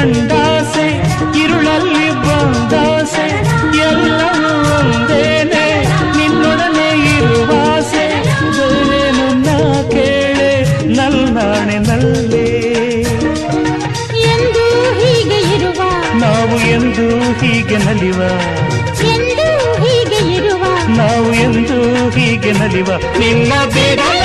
ಕಂಡಾಸೆ ഇരുಳಲ್ಲಿ ಬಂದಾಸೆ ಎಲ್ಲವೂ ಒಂದೇನೆ ನಿನ್ನೊಡನೆ ಇರುವಾಸೆ ಬೇರೇನು ನಾ ಕೇಳೆ ನಲ್ನಾಣೆ ನಲ್ಲೇ ಎಂದು ಹೀಗೆ ಇರುವ ನಾವು ಎಂದು ಹೀಗೆ ನಲಿವ ಎಂದು ಹೀಗೆ ಇರುವ ನಾವು ಎಂದು ಹೀಗೆ ನಲಿವ ನಿನ್ನ ಬಿಡಲ